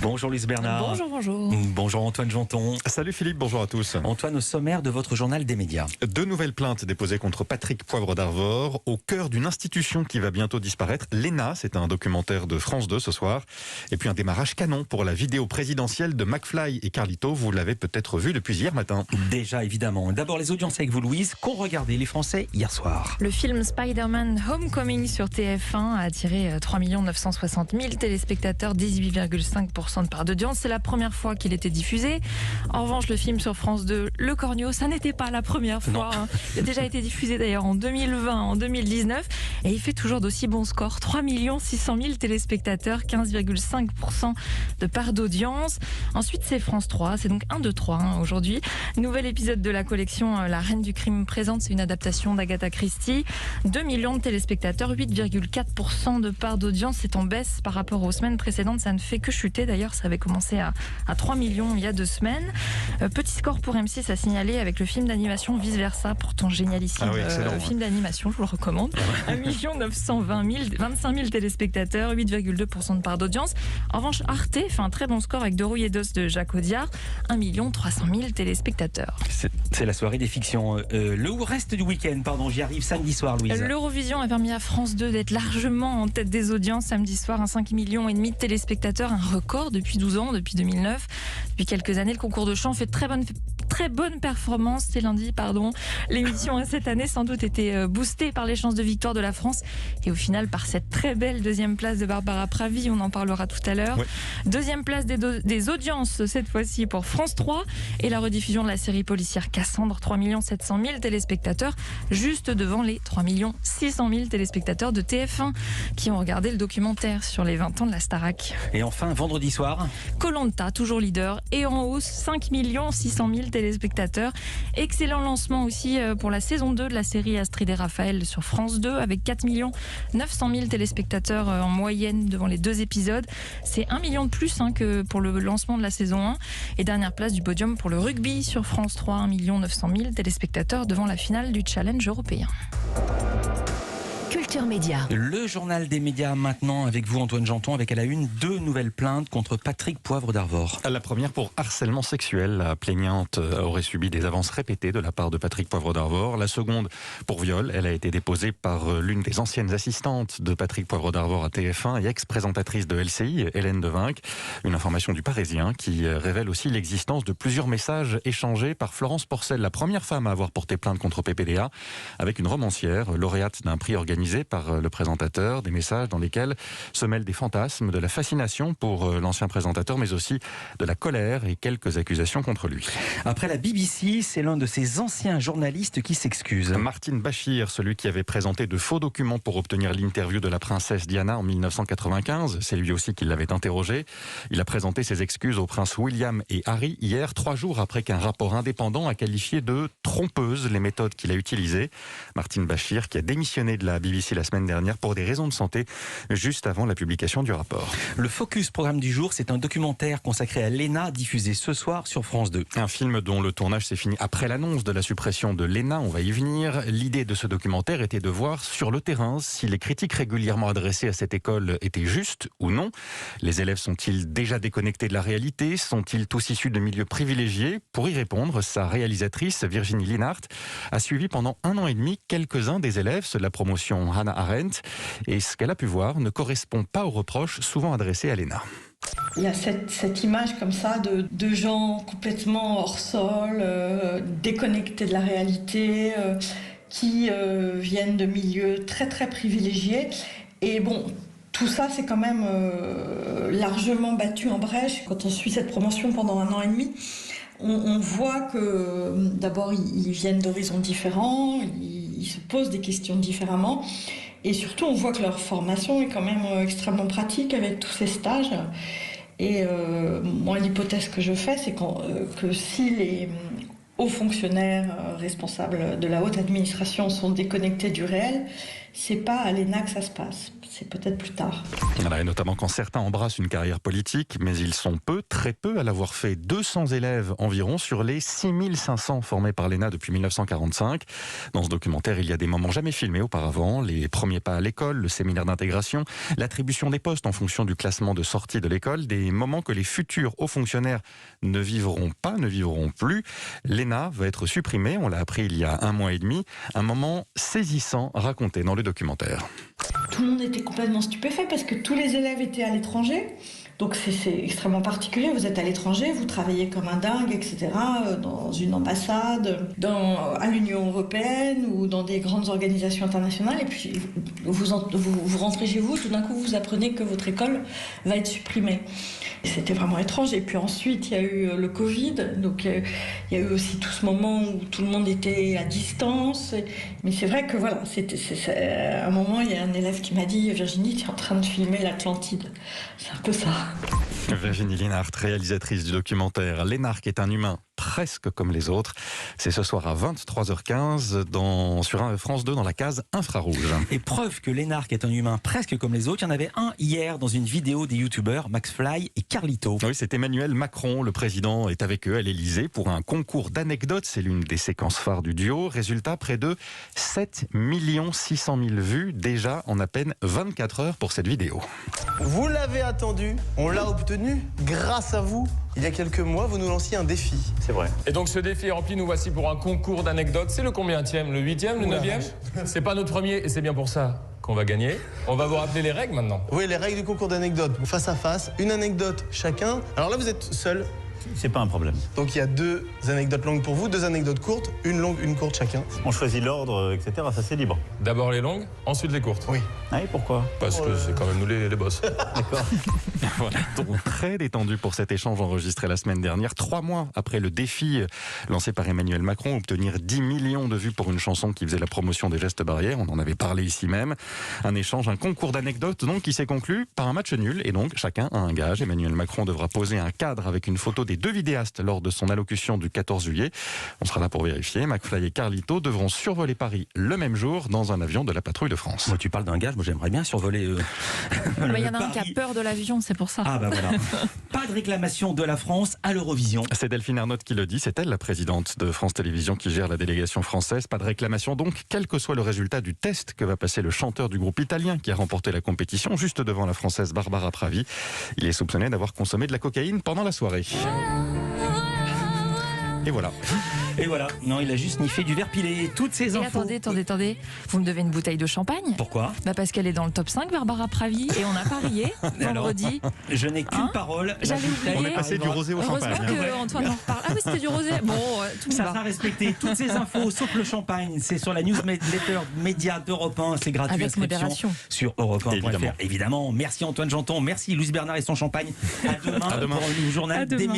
Bonjour Louise Bernard. Bonjour. Bonjour Antoine Janton. Salut Philippe, bonjour à tous. Antoine, au sommaire de votre journal des médias. 2 nouvelles plaintes déposées contre Patrick Poivre d'Arvor au cœur d'une institution qui va bientôt disparaître. L'ENA, c'est un documentaire de France 2 ce soir. Et puis un démarrage canon pour la vidéo présidentielle de McFly et Carlito. Vous l'avez peut-être vu depuis hier matin. Déjà, évidemment. D'abord les audiences avec vous Louise. Qu'ont regardé les Français hier soir? Le film Spider-Man Homecoming sur TF1 a attiré 3 960 000 téléspectateurs, 18,5% de part d'audience. C'est la première fois qu'il était diffusé. En revanche, le film sur France 2, Le Cornio, ça n'était pas la première fois. Il a déjà été diffusé d'ailleurs en 2020, en 2019. Et il fait toujours d'aussi bons scores. 3 600 000 téléspectateurs, 15,5% de part d'audience. Ensuite, c'est France 3. C'est donc 1, 2, 3 aujourd'hui. Nouvel épisode de la collection La Reine du Crime présente. C'est une adaptation d'Agatha Christie. 2 millions de téléspectateurs, 8,4% de part d'audience. C'est en baisse par rapport aux semaines précédentes. Ça ne fait que chuter. D'ailleurs, ça avait commencé à 3 millions il y a 2 semaines. Petit score pour M6 à signaler avec le film d'animation Vice Versa, pourtant génialissime. Film d'animation, je vous le recommande. 1 925 000 téléspectateurs, 8,2% de part d'audience. En revanche, Arte fait un très bon score avec De Rouille et d'Os de Jacques Audiard, 1 300 000 téléspectateurs. C'est la soirée des fictions. Le reste du week-end, j'y arrive samedi soir, Louise. L'Eurovision a permis à France 2 d'être largement en tête des audiences samedi soir, 5,5 millions de téléspectateurs, un record depuis 12 ans, depuis 2009. Depuis quelques années, le concours de chant fait très bonne performance. C'est lundi, L'émission a cette année sans doute été boostée par les chances de victoire de la France et au final par cette très belle deuxième place de Barbara Pravi, on en parlera tout à l'heure. Ouais. Deuxième place des audiences cette fois-ci pour France 3 et la rediffusion de la série policière Cassandre, 3 700 000 téléspectateurs, juste devant les 3 600 000 téléspectateurs de TF1 qui ont regardé le documentaire sur les 20 ans de la Starac. Et enfin, vendredi soir, Koh-Lanta, toujours leader et en hausse, 5 600 000 téléspectateurs. Excellent lancement aussi pour la saison 2 de la série Astrid et Raphaël sur France 2 avec 4 900 000 téléspectateurs en moyenne devant les 2 épisodes. C'est 1 million de plus que pour le lancement de la saison 1. Et dernière place du podium pour le rugby sur France 3, 1 900 000 téléspectateurs devant la finale du Challenge européen. Culture Média. Le journal des médias maintenant avec vous Antoine Janton, avec à la une 2 nouvelles plaintes contre Patrick Poivre d'Arvor. La première pour harcèlement sexuel. La plaignante aurait subi des avances répétées de la part de Patrick Poivre d'Arvor. La seconde pour viol. Elle a été déposée par l'une des anciennes assistantes de Patrick Poivre d'Arvor à TF1 et ex-présentatrice de LCI, Hélène Devinck. Une information du Parisien qui révèle aussi l'existence de plusieurs messages échangés par Florence Porcel, la première femme à avoir porté plainte contre PPDA, avec une romancière, lauréate d'un prix organisé par le présentateur, des messages dans lesquels se mêlent des fantasmes, de la fascination pour l'ancien présentateur, mais aussi de la colère et quelques accusations contre lui. Après la BBC, c'est l'un de ses anciens journalistes qui s'excuse. Martin Bashir, celui qui avait présenté de faux documents pour obtenir l'interview de la princesse Diana en 1995, c'est lui aussi qui l'avait interrogé. Il a présenté ses excuses aux princes William et Harry hier, 3 jours après qu'un rapport indépendant a qualifié de trompeuses les méthodes qu'il a utilisées. Martin Bashir qui a démissionné de la BBC la semaine dernière pour des raisons de santé, juste avant la publication du rapport. Le Focus programme du jour, c'est un documentaire consacré à l'ENA, diffusé ce soir sur France 2. Un film dont le tournage s'est fini après l'annonce de la suppression de l'ENA, on va y venir. L'idée de ce documentaire était de voir sur le terrain si les critiques régulièrement adressées à cette école étaient justes ou non. Les élèves sont-ils déjà déconnectés de la réalité? Sont-ils tous issus de milieux privilégiés? Pour y répondre, sa réalisatrice, Virginie Linhart, a suivi pendant 1 an et demi quelques-uns des élèves de la promotion Hannah Arendt, et ce qu'elle a pu voir ne correspond pas aux reproches souvent adressés à l'ENA. Il y a cette image comme ça de gens complètement hors sol, déconnectés de la réalité, qui viennent de milieux très très privilégiés. Et bon, tout ça c'est quand même largement battu en brèche. Quand on suit cette promotion pendant 1 an et demi, on voit que d'abord ils viennent d'horizons différents, ils se posent des questions différemment et surtout on voit que leur formation est quand même extrêmement pratique avec tous ces stages. Et moi l'hypothèse que je fais c'est que si les hauts fonctionnaires responsables de la haute administration sont déconnectés du réel, c'est pas à l'ENA que ça se passe. C'est peut-être plus tard. Voilà, et notamment quand certains embrassent une carrière politique, mais ils sont très peu à l'avoir fait. 200 élèves environ sur les 6500 formés par l'ENA depuis 1945. Dans ce documentaire, il y a des moments jamais filmés auparavant, les premiers pas à l'école, le séminaire d'intégration, l'attribution des postes en fonction du classement de sortie de l'école, des moments que les futurs hauts fonctionnaires ne vivront plus. L'ENA va être supprimée, on l'a appris il y a 1 mois et demi, un moment saisissant raconté dans le documentaire. Tout le monde était complètement stupéfait parce que tous les élèves étaient à l'étranger. Donc c'est extrêmement particulier, vous êtes à l'étranger, vous travaillez comme un dingue, etc., dans une ambassade, à l'Union européenne ou dans des grandes organisations internationales, et puis vous rentrez chez vous, tout d'un coup vous apprenez que votre école va être supprimée. Et c'était vraiment étrange. Et puis ensuite il y a eu le Covid, donc il y a eu aussi tout ce moment où tout le monde était à distance. Mais c'est vrai que voilà, à un moment il y a un élève qui m'a dit « Virginie, tu es en train de filmer l'Atlantide ». C'est un peu ça. Virginie Linhart, réalisatrice du documentaire. L'énarque est un humain presque comme les autres. C'est ce soir à 23h15 sur France 2 dans la case infrarouge. Et preuve que l'énarque est un humain presque comme les autres, il y en avait un hier dans une vidéo des youtubeurs McFly et Carlito. Oui, c'est Emmanuel Macron, le président est avec eux à l'Elysée pour un concours d'anecdotes. C'est l'une des séquences phares du duo. Résultat, près de 7 600 000 vues déjà en à peine 24 heures pour cette vidéo. Vous l'avez attendu, on l'a obtenu grâce à vous. Il y a quelques mois, vous nous lanciez un défi. C'est vrai. Et donc ce défi est rempli, nous voici pour un concours d'anecdotes. C'est le combienième? Le 8e, le 9e? C'est pas notre premier et c'est bien pour ça qu'on va gagner. On va vous rappeler les règles maintenant. Oui, les règles du concours d'anecdotes. Face à face, une anecdote chacun. Alors là, vous êtes seul. C'est pas un problème. Donc il y a 2 anecdotes longues pour vous, 2 anecdotes courtes, une longue, une courte chacun. On choisit l'ordre, etc. Ça, c'est libre. D'abord les longues, ensuite les courtes. Oui. Ah oui, pourquoi? Parce que c'est quand même nous les boss. D'accord. Voilà, donc très détendu pour cet échange enregistré la semaine dernière. 3 mois après le défi lancé par Emmanuel Macron, obtenir 10 millions de vues pour une chanson qui faisait la promotion des gestes barrières. On en avait parlé ici même. Un échange, un concours d'anecdotes donc qui s'est conclu par un match nul. Et donc chacun a un gage. Emmanuel Macron devra poser un cadre avec une photo des 2 vidéastes lors de son allocution du 14 juillet. On sera là pour vérifier. McFly et Carlito devront survoler Paris le même jour dans un avion de la patrouille de France. Moi, tu parles d'un gage, moi j'aimerais bien survoler. Il y en a un qui a peur de l'avion, c'est pour ça. Ah bah voilà. Pas de réclamation de la France à l'Eurovision. C'est Delphine Ernotte qui le dit, c'est elle la présidente de France Télévisions qui gère la délégation française. Pas de réclamation donc, quel que soit le résultat du test que va passer le chanteur du groupe italien qui a remporté la compétition juste devant la française Barbara Pravi. Il est soupçonné d'avoir consommé de la cocaïne pendant la soirée. Et voilà. Et voilà. Non, il a juste niffé du verre pilé. Toutes ces infos. Attendez. Vous me devez une bouteille de champagne. Pourquoi? Parce qu'elle est dans le top 5, Barbara Pravi, et on a parié vendredi. Je n'ai qu'une parole. J'avais oublié. On est passé du rosé au champagne. Heureusement qu'Antoine en reparle. Ah oui, c'était du rosé. Bon, tout Ça va. sera respecté. Toutes ces infos, sauf le champagne, c'est sur la newsletter média d'Europe 1. C'est gratuit. Avec inscription modération. sur europe1.fr. Évidemment. Merci Antoine Janton. Merci Louis Bernard et son champagne. À demain. À demain. Pour le journal À des demain. médias.